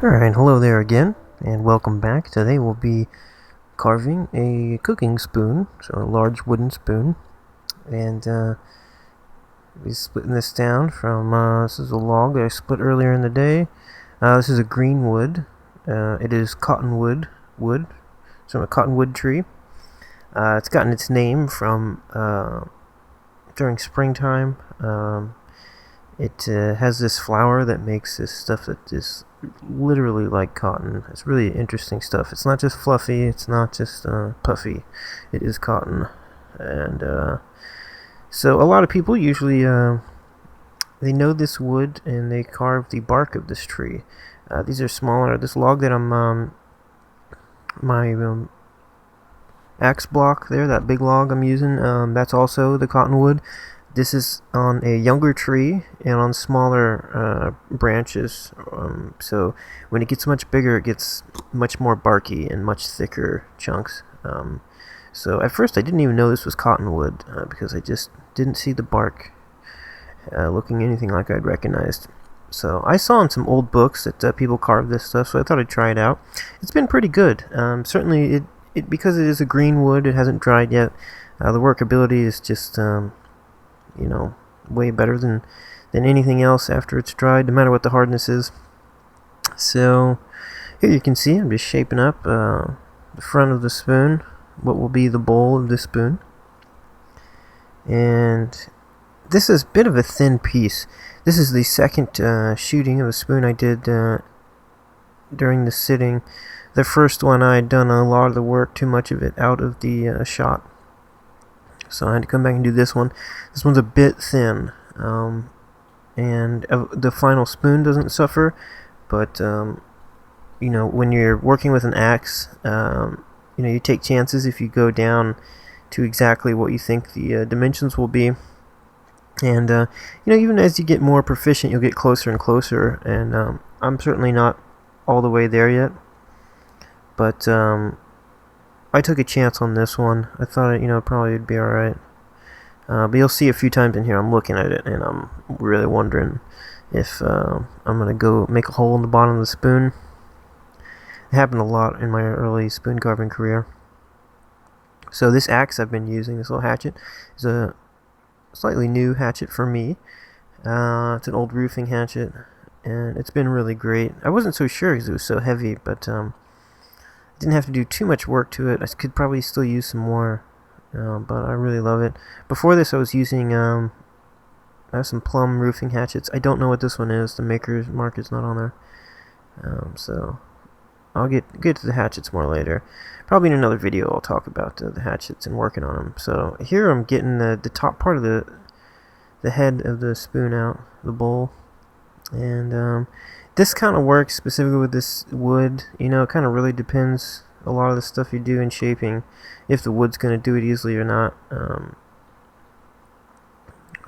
Alright, hello there again, and welcome back. Today we'll be carving a cooking spoon, so a large wooden spoon, and we're splitting this down from, this is a log that I split earlier in the day. This is a green wood. It is cottonwood wood. It's from a cottonwood tree. It's gotten its name from, during springtime, it has this flower that makes this stuff that is literally like cotton. It's really interesting stuff. It's not just fluffy, it's not just puffy. It is cotton. And so a lot of people usually they know this wood and they carve the bark of this tree. These are smaller. This log that I'm my axe block there, that big log I'm using, that's also the cottonwood. This is on a younger tree and on smaller branches, so when it gets much bigger it gets much more barky and much thicker chunks. So at first I didn't even know this was cottonwood because I just didn't see the bark looking anything like I'd recognized. So I saw in some old books that people carved this stuff, so I thought I'd try it out. It's been pretty good. Certainly it because it is a green wood, it hasn't dried yet. The workability is just way better than anything else after it's dried, no matter what the hardness is. So here you can see I'm just shaping up the front of the spoon, what will be the bowl of the spoon. And this is a bit of a thin piece. This is the second shooting of a spoon I did during the sitting. The first one I had done a lot of the work, too much of it out of the shot. So I had to come back and do this one. This one's a bit thin, and the final spoon doesn't suffer, but when you're working with an axe, you take chances if you go down to exactly what you think the dimensions will be. And even as you get more proficient, you'll get closer and closer. And I'm certainly not all the way there yet, but I took a chance on this one. I thought it probably would be alright. But you'll see a few times in here I'm looking at it and I'm really wondering if I'm going to go make a hole in the bottom of the spoon. It happened a lot in my early spoon carving career. So this axe I've been using, this little hatchet, is a slightly new hatchet for me. It's an old roofing hatchet, and it's been really great. I wasn't so sure because it was so heavy, but didn't have to do too much work to it. I could probably still use some more, but I really love it. Before this I was using I have some plum roofing hatchets. I don't know what this one is. The maker's mark is not on there, so I'll get to the hatchets more later. Probably in another video I'll talk about the hatchets and working on them. So here I'm getting the top part of the head of the spoon out, the bowl, and this kind of works specifically with this wood. It kind of really depends a lot of the stuff you do in shaping if the wood's going to do it easily or not.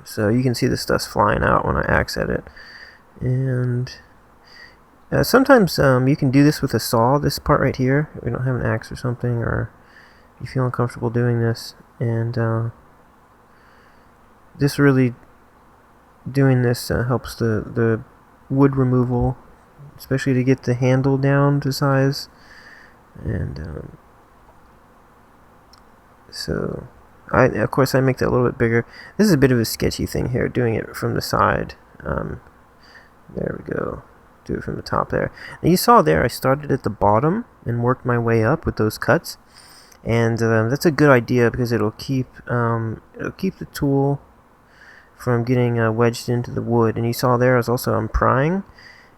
So you can see the stuff's flying out when I axe at it. And sometimes you can do this with a saw, this part right here. If you don't have an axe or something, or you feel uncomfortable doing this. And this really, doing this helps the wood removal, especially to get the handle down to size. And so of course I make that a little bit bigger. This is a bit of a sketchy thing here, doing it from the side. There we go. Do it from the top there. And you saw there I started at the bottom and worked my way up with those cuts, and that's a good idea because it'll keep the tool from getting wedged into the wood. And you saw there I'm prying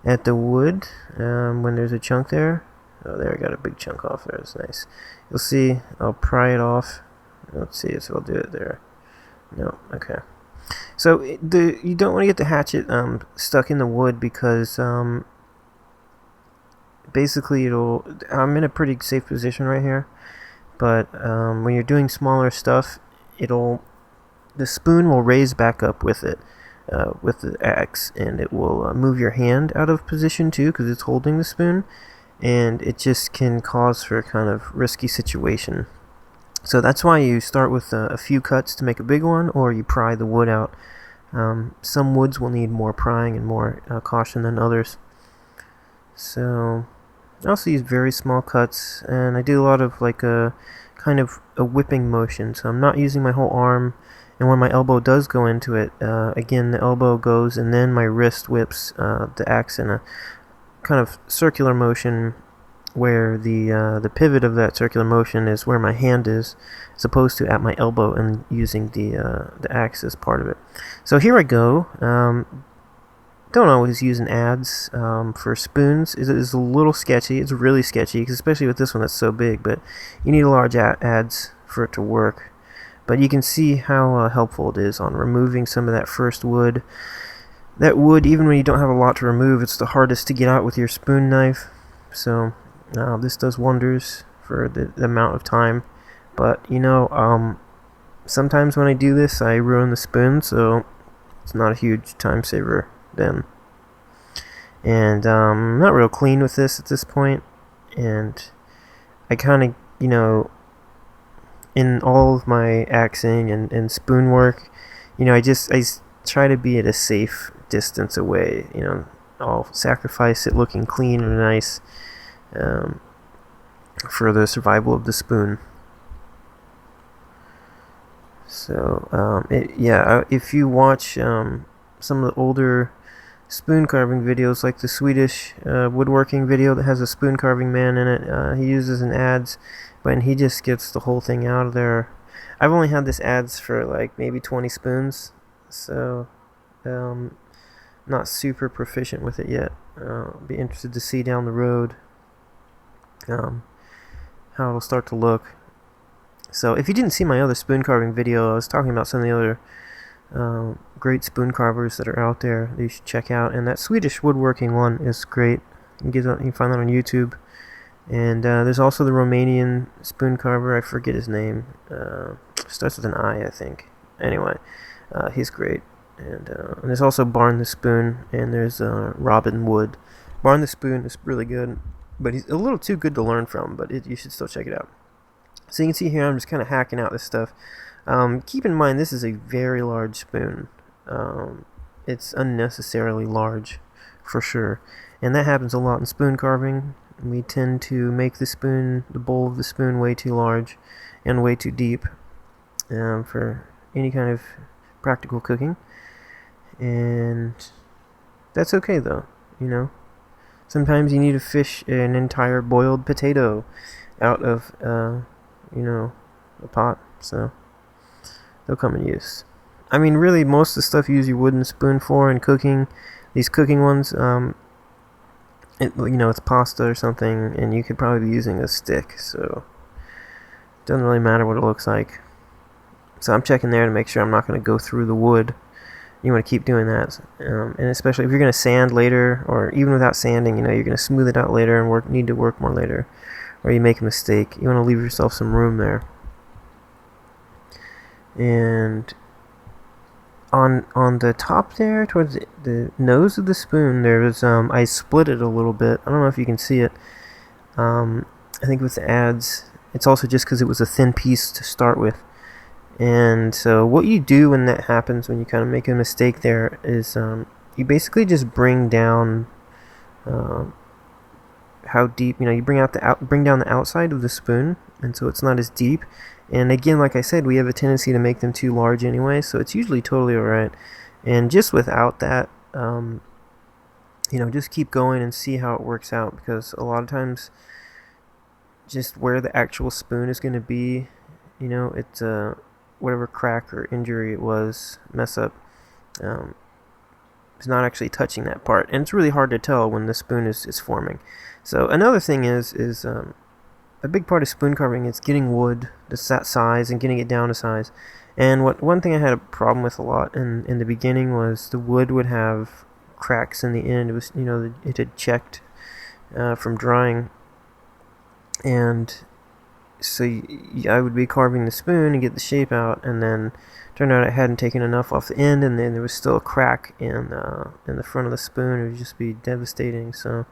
at the wood when there's a chunk there. Oh, there, I got a big chunk off there. That's nice. You'll see I'll pry it off. Let's see if I'll do it there. No, okay. So you don't want to get the hatchet stuck in the wood because basically I'm in a pretty safe position right here, but when you're doing smaller stuff, the spoon will raise back up with it, with the axe, and it will move your hand out of position too because it's holding the spoon, and it just can cause for a kind of risky situation. So that's why you start with a few cuts to make a big one, or you pry the wood out. Some woods will need more prying and more caution than others. So I also use very small cuts, and I do a lot of like a kind of a whipping motion. So I'm not using my whole arm, and when my elbow does go into it, again the elbow goes, and then my wrist whips the axe in a kind of circular motion, where the pivot of that circular motion is where my hand is, as opposed to at my elbow, and using the axe as part of it. So here I go. Don't always use an adze for spoons. It is a little sketchy. It's really sketchy, especially with this one that's so big. But you need a large adze for it to work. But you can see how helpful it is on removing some of that first wood. That wood, even when you don't have a lot to remove, it's the hardest to get out with your spoon knife. So this does wonders for the amount of time. But sometimes when I do this, I ruin the spoon, so it's not a huge time saver then. And I'm not real clean with this at this point, and I kind of, in all of my axing and spoon work, I try to be at a safe distance away. I'll sacrifice it looking clean and nice for the survival of the spoon. So if you watch some of the older spoon carving videos, like the Swedish woodworking video that has a spoon carving man in it, he uses an adze, but he just gets the whole thing out of there. I've only had this adze for like maybe 20 spoons, so not super proficient with it yet. I'll be interested to see down the road how it'll start to look. So if you didn't see my other spoon carving video, I was talking about some of the other great spoon carvers that are out there that you should check out, and that Swedish woodworking one is great. You can find that on YouTube. And there's also the Romanian spoon carver. I forget his name. Starts with an I think. Anyway, he's great. And there's also Barn the Spoon, and there's Robin Wood. Barn the Spoon is really good, but he's a little too good to learn from, but you should still check it out. So you can see here I'm just kind of hacking out this stuff. Keep in mind this is a very large spoon. It's unnecessarily large for sure, and that happens a lot in spoon carving. We tend to make the bowl of the spoon way too large and way too deep for any kind of practical cooking, and that's okay though. Sometimes you need to fish an entire boiled potato out of a pot, so they'll come in use. I mean, really, most of the stuff you use your wooden spoon for in cooking, these cooking ones, it's pasta or something, and you could probably be using a stick, so it doesn't really matter what it looks like. So I'm checking there to make sure I'm not going to go through the wood. You want to keep doing that, and especially if you're going to sand later, or even without sanding, you're going to smooth it out later and need to work more later, or you make a mistake. You want to leave yourself some room there. And on the top there, towards the nose of the spoon, there was I split it a little bit. I don't know if you can see it. I think with the adze, it's also just because it was a thin piece to start with. And so what you do when that happens, when you kind of make a mistake there, is you basically just bring down how deep. You bring down the outside of the spoon, and so it's not as deep. And again, like I said, we have a tendency to make them too large anyway, so it's usually totally alright. And just without that, just keep going and see how it works out, because a lot of times, just where the actual spoon is going to be, it's whatever crack or injury it was, mess up, it's not actually touching that part, and it's really hard to tell when the spoon is forming. So another thing is a big part of spoon carving is getting wood to that size and getting it down to size. And one thing I had a problem with a lot in the beginning was the wood would have cracks in the end. It was it had checked from drying, and so I would be carving the spoon and get the shape out, and then turned out I hadn't taken enough off the end, and then there was still a crack in the front of the spoon. It would just be devastating. So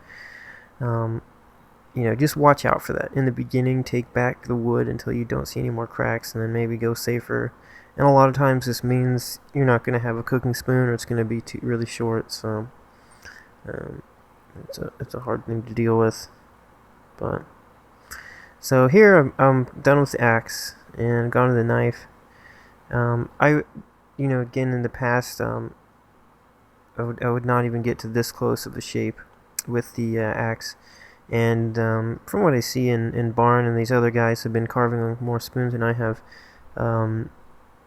just watch out for that. In the beginning, take back the wood until you don't see any more cracks, and then maybe go safer. And a lot of times this means you're not going to have a cooking spoon, or it's going to be really short. So It's a hard thing to deal with. But so here I'm done with the axe and gone to the knife. Again in the past, I would not even get to this close of a shape with the axe. And from what I see in Barn and these other guys have been carving more spoons than I have,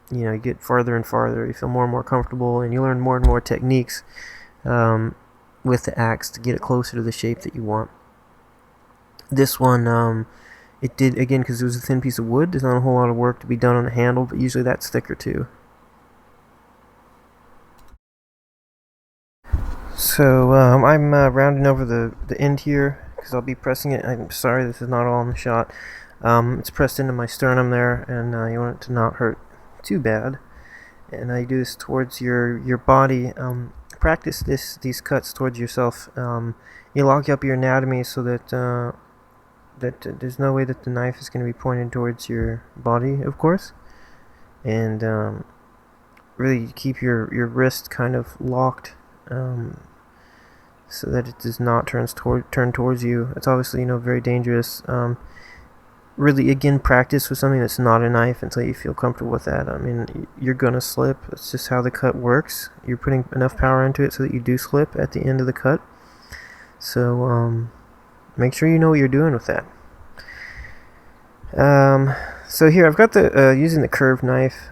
you get farther and farther. You feel more and more comfortable, and you learn more and more techniques with the axe to get it closer to the shape that you want. This one, it did, again, because it was a thin piece of wood. There's not a whole lot of work to be done on the handle, but usually that's thicker too. So I'm rounding over the end here because I'll be pressing it. I'm sorry, this is not all in the shot. It's pressed into my sternum there, and you want it to not hurt too bad. And I do this towards your body. Practice these cuts towards yourself. You lock up your anatomy so that there's no way that the knife is going to be pointed towards your body, of course, and really keep your wrist kind of locked. So that it does not turn towards you. It's obviously very dangerous. Really, again, practice with something that's not a knife until you feel comfortable with that. I mean, you're gonna slip. That's just how the cut works. You're putting enough power into it so that you do slip at the end of the cut. So make sure you know what you're doing with that. So here I've got the using the curved knife,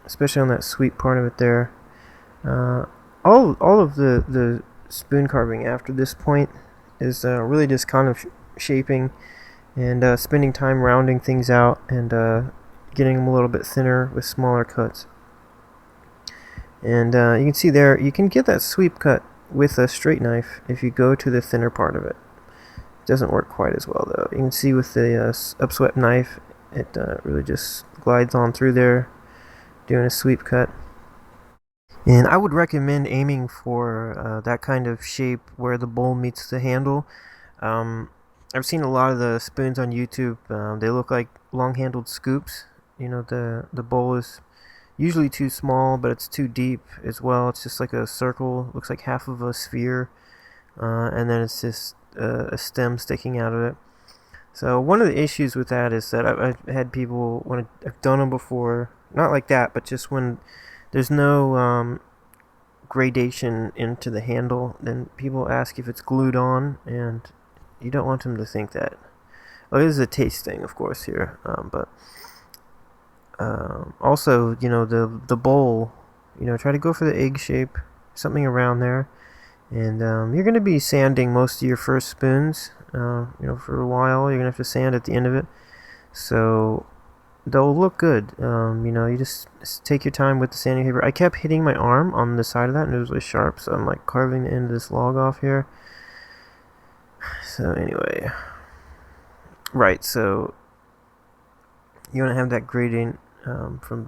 especially on that sweet part of it there. All of the spoon carving after this point is really just kind of shaping and spending time rounding things out and getting them a little bit thinner with smaller cuts. And you can see there, you can get that sweep cut with a straight knife if you go to the thinner part of it. It doesn't work quite as well though. You can see with the upswept knife, it really just glides on through there, doing a sweep cut. And I would recommend aiming for that kind of shape where the bowl meets the handle. I've seen a lot of the spoons on YouTube. They look like long-handled scoops. The bowl is usually too small, but it's too deep as well. It's just like a circle. Looks like half of a sphere, and then it's just a stem sticking out of it. So one of the issues with that is that I've had people, when I've done them before, not like that, but just when there's no gradation into the handle, then people ask if it's glued on, and you don't want them to think that. Well, it is a taste thing, of course, here, but also, the bowl, try to go for the egg shape, something around there, and you're going to be sanding most of your first spoons, for a while. You're going to have to sand at the end of it, so they'll look good. You just take your time with the sanding paper. I kept hitting my arm on the side of that, and it was really sharp, so I'm like carving the end of this log off here. So anyway, right, so you want to have that gradient from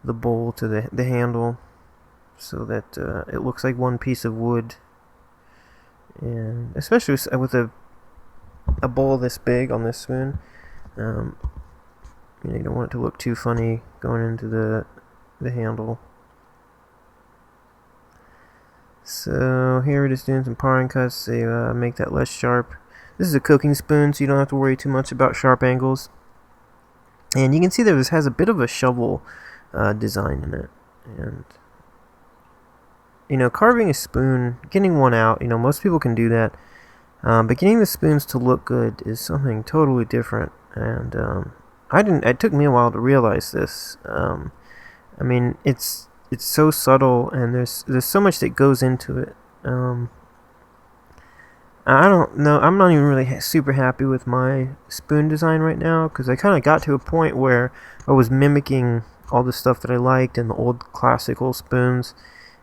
the bowl to the handle, so that it looks like one piece of wood. And especially with a bowl this big on this spoon, you don't want it to look too funny going into the handle. So here we're just doing some parring cuts to make that less sharp. This is a cooking spoon, so you don't have to worry too much about sharp angles. And you can see that this has a bit of a shovel design in it. And carving a spoon, getting one out, most people can do that. But getting the spoons to look good is something totally different. And it took me a while to realize this. I mean, it's so subtle, and there's so much that goes into it. I don't know. I'm not even really super happy with my spoon design right now, because I kind of got to a point where I was mimicking all the stuff that I liked in the old classical spoons,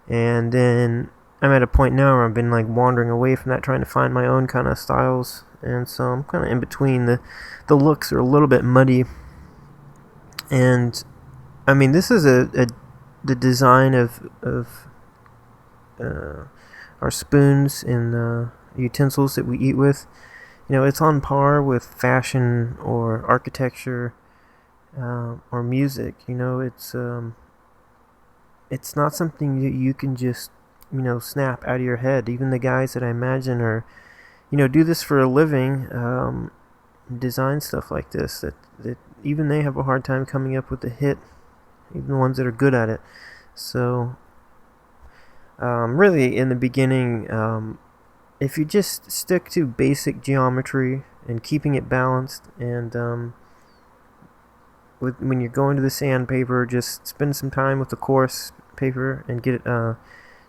and then I'm at a point now where I've been like wandering away from that, trying to find my own kind of styles, and so I'm kind of in between. The looks are a little bit muddy, and I mean, this is the design of our spoons and utensils that we eat with. It's on par with fashion or architecture or music. It's not something that you can just snap out of your head. Even the guys that I imagine are, do this for a living, design stuff like this, that even they have a hard time coming up with a hit, even the ones that are good at it. So, really, in the beginning, if you just stick to basic geometry and keeping it balanced, and when you're going to the sandpaper, just spend some time with the coarse paper and get it,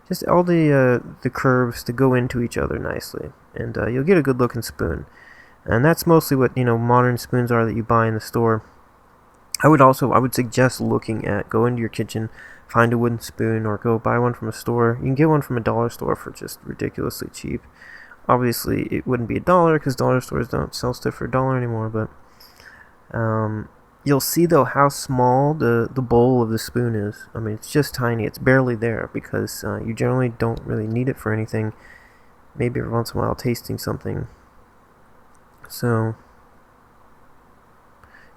just all the curves to go into each other nicely, and you'll get a good looking spoon. And that's mostly what modern spoons are that you buy in the store. I would suggest go into your kitchen, find a wooden spoon, or go buy one from a store. You can get one from a dollar store for just ridiculously cheap. Obviously, it wouldn't be $1 because dollar stores don't sell stuff for $1 anymore. But you'll see though how small the bowl of the spoon is. I mean, it's just tiny. It's barely there because you generally don't really need it for anything. Maybe every once in a while tasting something. So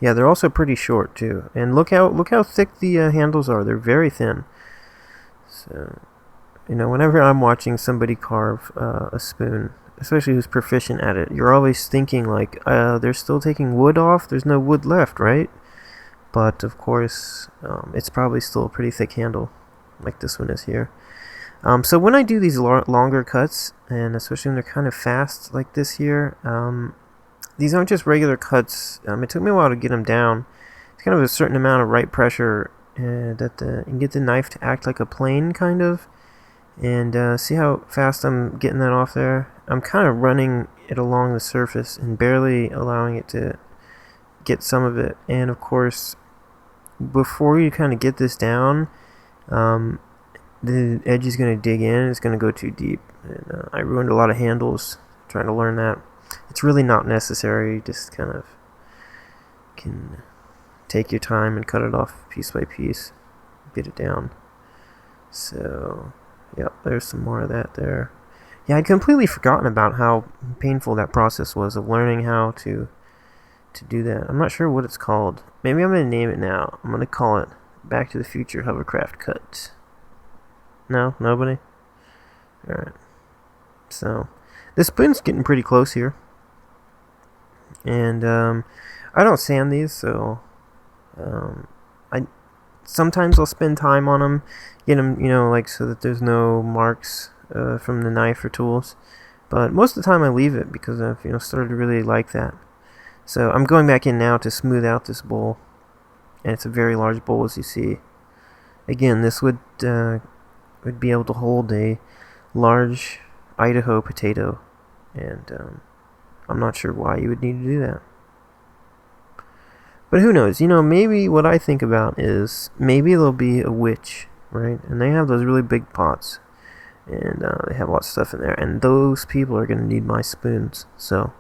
yeah, they're also pretty short too. And look how thick the handles are. They're very thin. So whenever I'm watching somebody carve a spoon, especially who's proficient at it, you're always thinking like, they're still taking wood off. There's no wood left, right? But of course, it's probably still a pretty thick handle, like this one is here. So when I do these longer cuts, and especially when they're kind of fast like this here, these aren't just regular cuts. It took me a while to get them down. It's kind of a certain amount of right pressure that you can get the knife to act like a plane, kind of. And see how fast I'm getting that off there? I'm kind of running it along the surface and barely allowing it to get some of it. And of course, before you kind of get this down, the edge is going to dig in. It's going to go too deep. And I ruined a lot of handles trying to learn that. It's really not necessary. You just kind of can take your time and cut it off piece by piece, get it down. So, yep, there's some more of that there. Yeah, I'd completely forgotten about how painful that process was of learning how to do that. I'm not sure what it's called. Maybe I'm going to name it now. I'm going to call it Back to the Future Hovercraft Cut. No? Nobody? Alright. So, this spoon's getting pretty close here. And I don't sand these, so sometimes I'll spend time on them, get them, like so that there's no marks from the knife or tools. But most of the time I leave it because I've started to really like that. So I'm going back in now to smooth out this bowl, and it's a very large bowl, as you see. Again, this would be able to hold a large Idaho potato, and I'm not sure why you would need to do that. But who knows? Maybe what I think about is maybe there'll be a witch, right? And they have those really big pots, and they have lots of stuff in there, and those people are going to need my spoons. So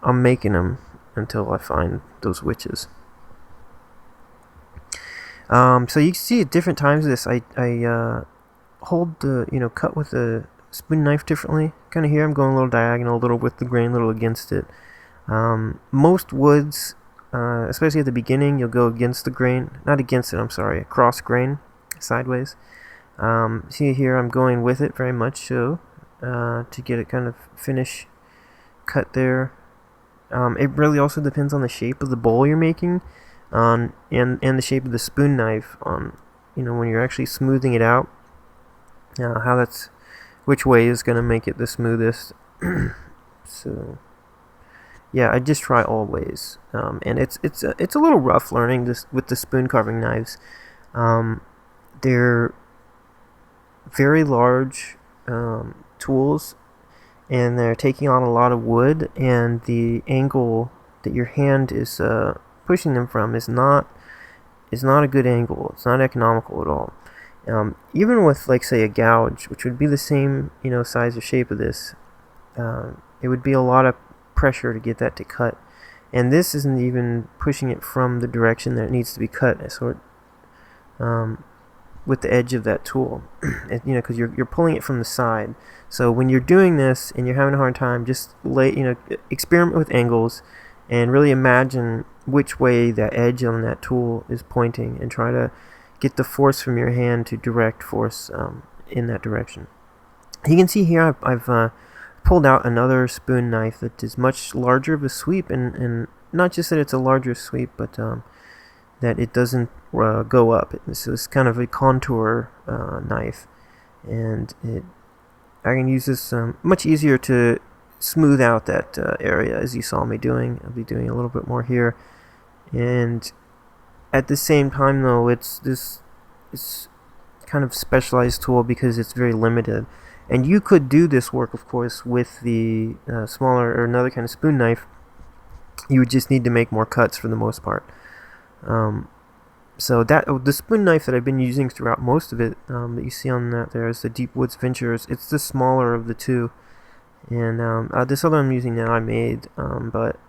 I'm making them until I find those witches. So you can see at different times of this, I hold the, cut with the spoon knife differently. Kind of here I'm going a little diagonal, a little with the grain, a little against it. Most woods, especially at the beginning, you'll go against the grain. Not against it, I'm sorry, across grain, sideways. See here I'm going with it very much so, to get it kind of finish cut there. It really also depends on the shape of the bowl you're making, and the shape of the spoon knife, when you're actually smoothing it out, which way is going to make it the smoothest. So yeah, I just try all ways, and it's a little rough learning this with the spoon carving knives. They're very large tools, and they're taking on a lot of wood, and the angle that your hand is pushing them from is not a good angle. It's not economical at all. Even with, like, say, a gouge, which would be the same, size or shape of this, it would be a lot of pressure to get that to cut. And this isn't even pushing it from the direction that it needs to be cut, with the edge of that tool, because you're pulling it from the side. So when you're doing this and you're having a hard time, just experiment with angles and really imagine which way that edge on that tool is pointing, and try to get the force from your hand to direct force in that direction. You can see here I've pulled out another spoon knife that is much larger of a sweep, and not just that it's a larger sweep, but that it doesn't go up. So it's kind of a contour knife, and I can use this much easier to smooth out that area, as you saw me doing. I'll be doing a little bit more here, and at the same time though, it's kind of specialized tool because it's very limited. And you could do this work, of course, with the smaller or another kind of spoon knife. You would just need to make more cuts for the most part. So the spoon knife that I've been using throughout most of it, that you see on that there is the Deep Woods Ventures. It's the smaller of the two. And this other I'm using now I made, but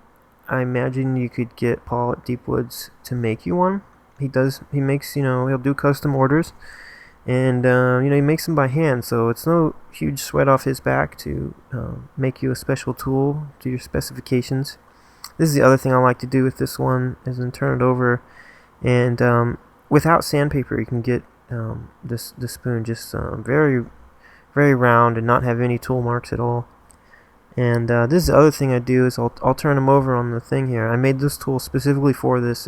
I imagine you could get Paul at Deep Woods to make you one. He makes, he'll do custom orders. And, he makes them by hand, so it's no huge sweat off his back to make you a special tool to your specifications. This is the other thing I like to do with this one, is then turn it over, and without sandpaper you can get this spoon just very, very round and not have any tool marks at all. And this is the other thing I do, is I'll turn them over on the thing here. I made this tool specifically for this.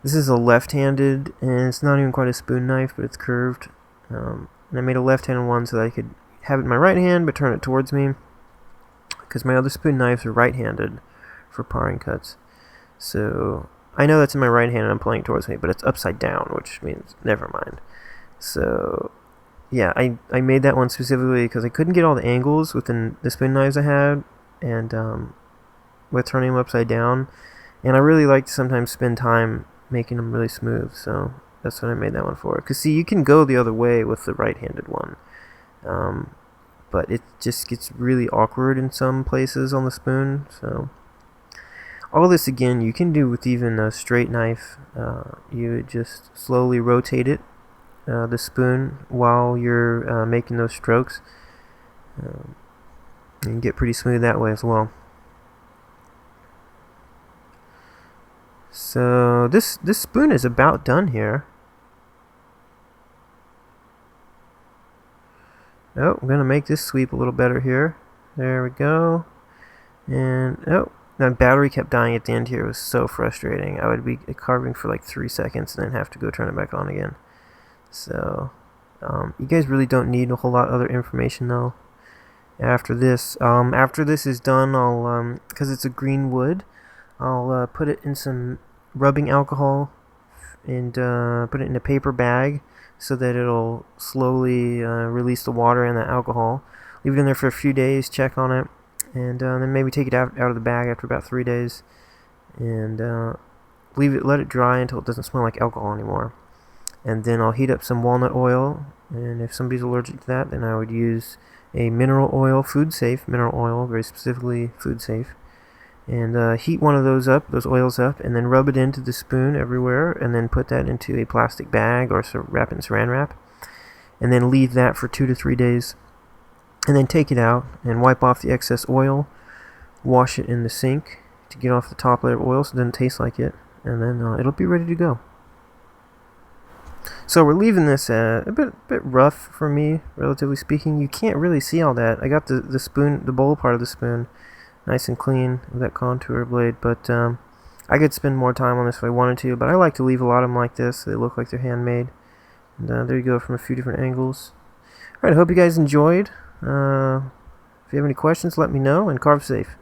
This is a left-handed, and it's not even quite a spoon knife, but it's curved. And I made a left-handed one so that I could have it in my right hand, but turn it towards me, because my other spoon knives are right-handed for paring cuts. So I know that's in my right hand and I'm pulling it towards me, but it's upside down, which means never mind. So yeah, I made that one specifically because I couldn't get all the angles within the spoon knives I had, and with turning them upside down. And I really like to sometimes spend time making them really smooth, so that's what I made that one for. Because see, you can go the other way with the right-handed one, but it just gets really awkward in some places on the spoon. So all this again you can do with even a straight knife. You would just slowly rotate it, the spoon, while you're making those strokes, and get pretty smooth that way as well. So this spoon is about done here. Oh, I'm gonna make this sweep a little better here. There we go. And oh, that battery kept dying at the end here. It was so frustrating. I would be carving for like 3 seconds and then have to go turn it back on again. So you guys really don't need a whole lot of other information though. After this is done, I'll because it's a green wood, I'll put it in some rubbing alcohol and put it in a paper bag so that it'll slowly release the water and the alcohol. Leave it in there for a few days, check on it, and then maybe take it out of the bag after about 3 days, and let it dry until it doesn't smell like alcohol anymore. And then I'll heat up some walnut oil, and if somebody's allergic to that, then I would use a mineral oil, food safe mineral oil, very specifically food safe. And heat one of those oils up, and then rub it into the spoon everywhere, and then put that into a plastic bag or wrap it in saran wrap, and then leave that for 2 to 3 days, and then take it out and wipe off the excess oil, wash it in the sink to get off the top layer of oil so it doesn't taste like it, and then it'll be ready to go. So we're leaving this a bit rough for me, relatively speaking. You can't really see all that. I got the spoon, the bowl part of the spoon, nice and clean with that contour blade, but I could spend more time on this if I wanted to, but I like to leave a lot of them like this so they look like they're handmade. And there you go, from a few different angles. Alright, I hope you guys enjoyed. If you have any questions, let me know, and carve safe.